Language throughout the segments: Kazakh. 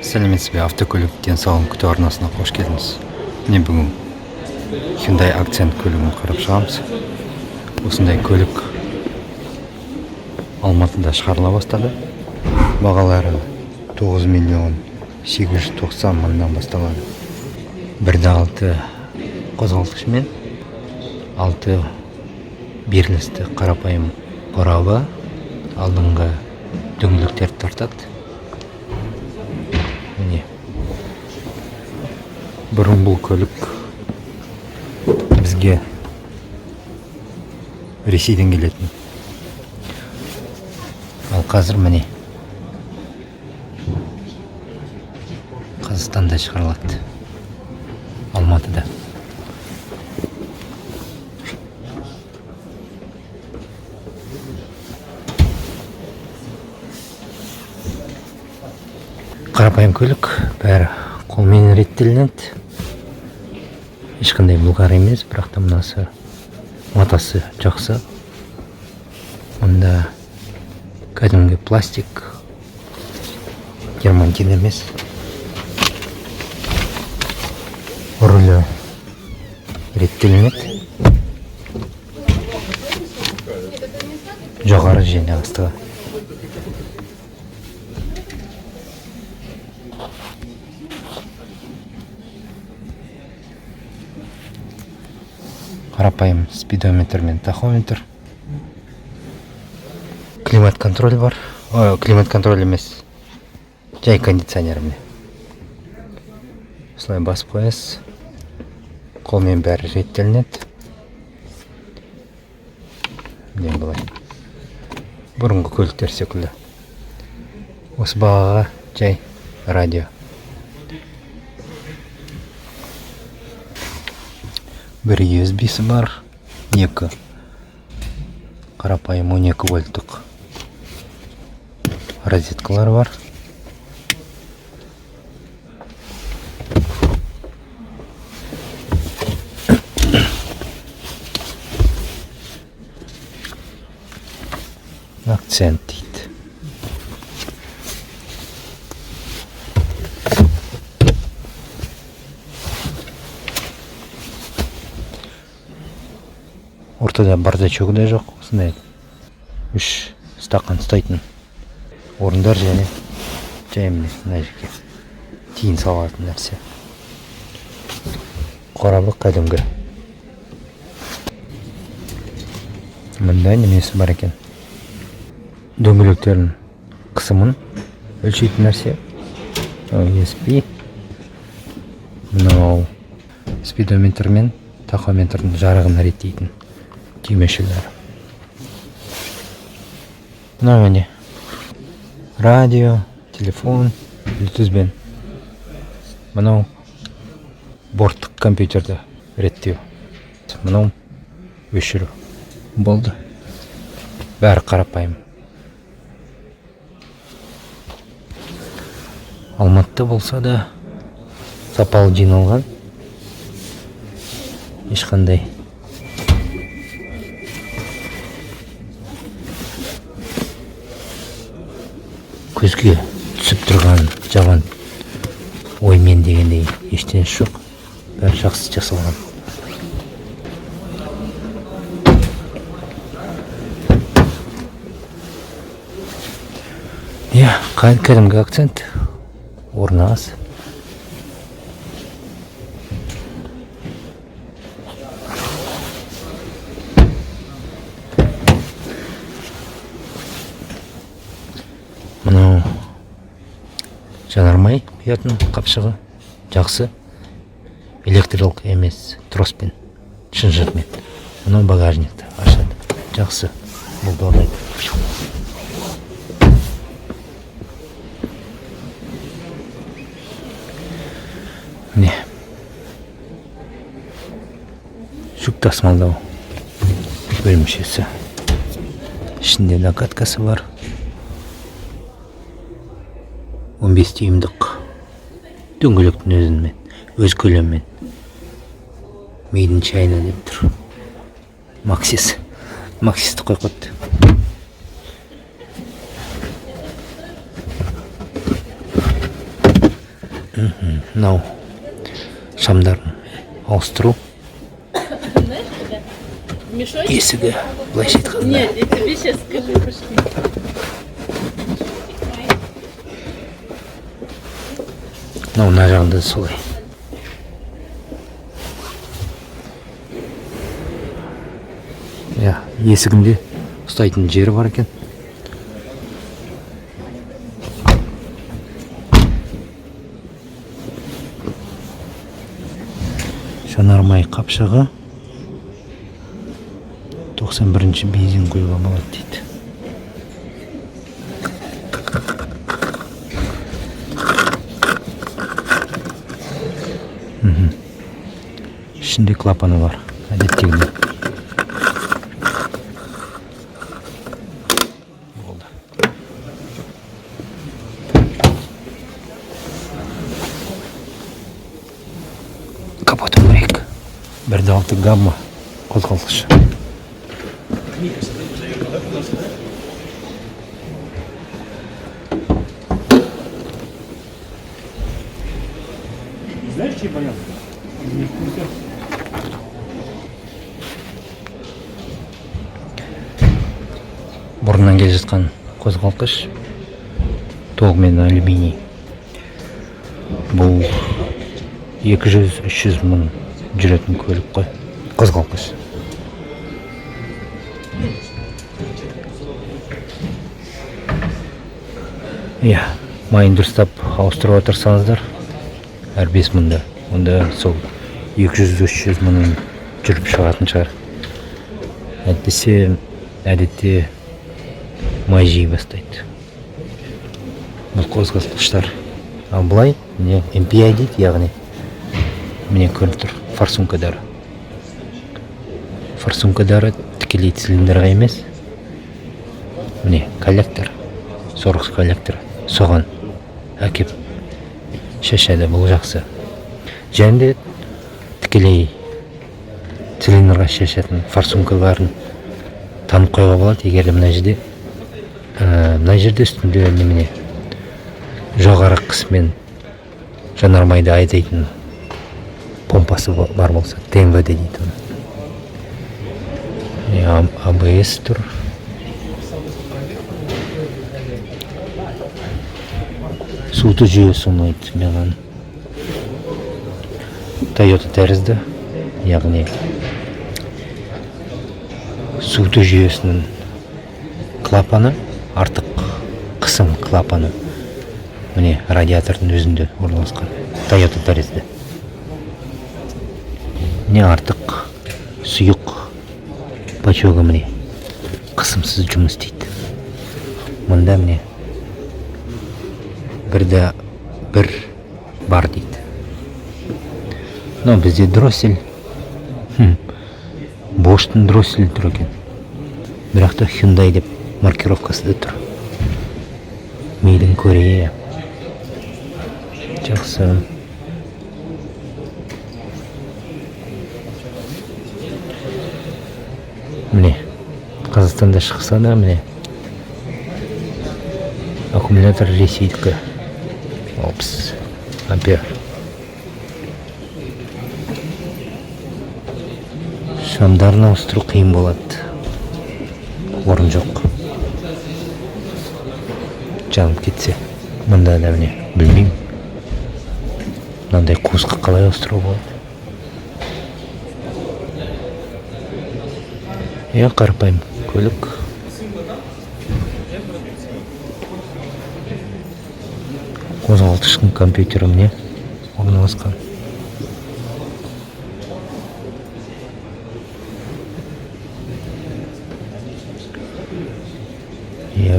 Сәлеметсіз бе, автокөлік денсаулығын күту арнасына қош келдіңіз. Міне бүгін Hyundai Accent көлігін қарап шығамыз. Осындай көлік Алматыда шығарыла бастады. Бағалары 9 миллион 890 мыңнан басталады. 1.6 қозғалтқышымен 6 берлісті қарапайым қорабы, алдыңғы дөңгелектерді тартады. Міне бұрын бұл көлік бізге Ресейден келетін. Ал қазір міне Қазақстанда шығарылады. Алматыда. Қарапайым көлік, бәрі қолмен реттелінеді. Ешқандай былғар емес, бірақ та мынасы матасы жақсы. Онда кәдімгі пластик, германтин емес. Рулі реттелінеді. Жоғары және астығы. Қарапайым спидометр мен тахометр. Климат контроль бар. Климат контроль емес, жай кондиционер міне. Осылай басып қоясыз. Қолмен бәрі реттелінеді. Міне былай. Бұрынғы көліктер секілді. Осы бағаға жай радио. Бір USB-сі бар, 2 қарапайым 12 вольттық розеткалар бар. Акцент дейді. Ортада бардачогы да жоқ. Осындай 3 стақан ұстайтын орындар және жай міне мына жерге тиын салатын нәрсе. Қорабы кәдімгі. Мында немесі бар екен. Дөңгелектердің қысымын өлшейтін нәрсе. ESP. Мынау спидометр мен тахометрдің жарығын реттейтін түймешелер. Мынау міне радио, телефон, Bluetooth-бен. Мынау борттық компьютерді реттеу. Мынау өшіру. Болды. Бәрі қарапайым. Алматыда болса да сапалы жиналған. Ешқандай көзге түсіп тұрған жаман оймен дегендей ештеңе жоқ. Бәрі жақсы жасалған. Кәдімгі акцент. Орны аз. Мынау жанармай құятын қапшығы жақсы. Электрик емес, троспен, шынжырмен. Мынау багажникті ашады. Жақсы. Бұл да міне жүк тасымалдау бөлімшесі. Ішінде накаткасы бар. 15 дюймдық дөңгелектің өзімен, өз көлеммен. Made in China деп тұр. Максисті қойқыды. Мынау шамдарын ауыстыру есігі былайша айтқанда. Нет, я тебе сейчас скажу, пошли. Мынау мына жағында солай. Есігінде ұстайтын жері бар екен. Жанармай қапшығы 91-ші бензин құюға болады дейді. Ішінде клапаны бар, әдеттегідей. Болды. Капотын көрейік. 1.6 гамма қозғалтқыш. Знаешь, чей баян? Не в курсе. Бұрыннан келе жатқан қозғалтқыш толығымен алюминий. Бұл 200-300 мың жүретін көлік қой, қозғалтқыш. Майын дұрыстап ауыстырып отырсаңыздар, әр 5 мыңда, онда сол 200-300 мың жүріп шығатын шығар. Әйтпесе, әдетте май жей бастайды. Бұл қозғалтқыштар. Ал былай, міне MPI дейді, яғни міне көрініп тұр, форсункадары. Форсункадары тікелей цилиндрға емес, міне коллектор, сорғыш коллектор, соған әкеп шашады, бұл жақсы. Және де тікелей цилиндрға шашатын форсункаларын танып қойға болады. Егер мына жерде үстінде немене жоғары қысымен жанармайды айдайтын помпасы бар болса, ТМВ дейді оны. АБС тұр. Суыту жүйесі ұнайды маған. Toyota тәрізді, яғни суыту жүйесінің клапаны, артық қысым клапаны, міне радиатордың өзінде орналасқан. Toyota тәрізді. Міне артық сұйық бачогы міне қысымсыз жұмыс істейді. Мұнда міне бір бар дейді. Но бізде дроссель, Bosch'тың дроссель тұр екен. Бірақ та Hyundai деп маркировкасы да тұр. Made in Korea. Жақсы. Міне Қазақстанда шықса да міне аккумулятор ресейдікі 30 ампер. Шамдарын ауыстыру қиын болады. Орын жоқ. Жанып кетсе, мұнда да міне білмеймін. Мынандай қуысқа қалай ауыстыру болады? Қарапайым көлік. Қозғалтқыштың компьютері міне орналасқан.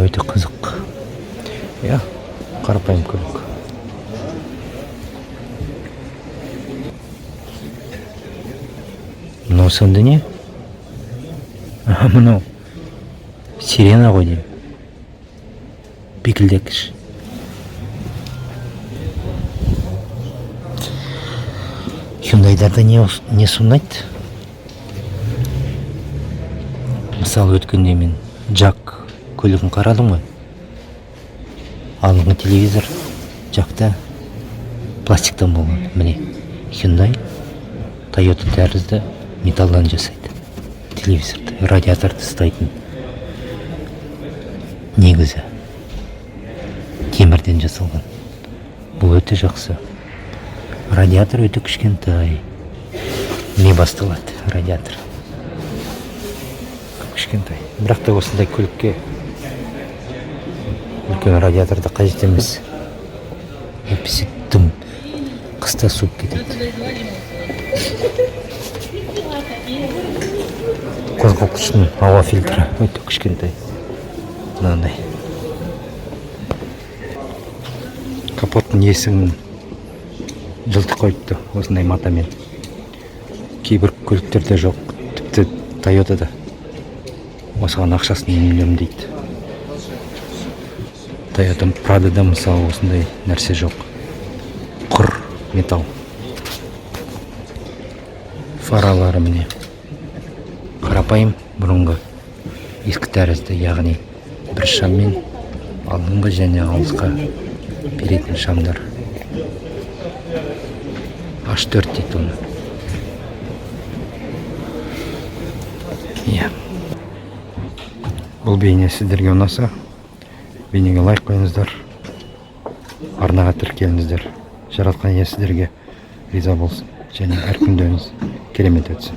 Өте қызық. Қарапайым көлік. Мынау сонда не? Мынау сирена ғой деймін. Бекілдекіш. Hyundai'дарда не ұнайды? Мысалы өткенде мен Jack көлігін қарадым ғой. Алдыңғы телевизор Jack'та пластиктан болған. Міне Hyundai Toyota тәрізді металдан жасайды. Телевизорды, радиаторды ұстайтын. Негізі темірден жасалған. Бұл өте жақсы. Радиатор өте кішкентай. Не басталады радиатор. Кішкентай. Бірақ та осындай көлікке үлкен радиаторды қажет емес. Әйтпесе дым қыста суып кетеді. Қозғалтқыштың ауа фильтрі өте кішкентай. Мынандай. Капоттың есігін жылтық қойыпты осындай матамен. Кейбір көліктерде жоқ, тіпті Toyota'да. Осыған ақшасын үнемдейді. Toyota Prada'да мысалы осындай нәрсе жоқ. Құр металл. Фаралары міне. Қарапайым бұрынғы ескі тәрізді, яғни бір шаммен алдыңғы және алысқа беретін шамдар. H4 дейді оны. Бұл бейне сіздерге ұнаса, бейнеге лайк қойыңыздар, арнаға тіркеліңіздер. Жаратқан ие сіздерге риза болсын және әр күндеріңіз керемет өтсін.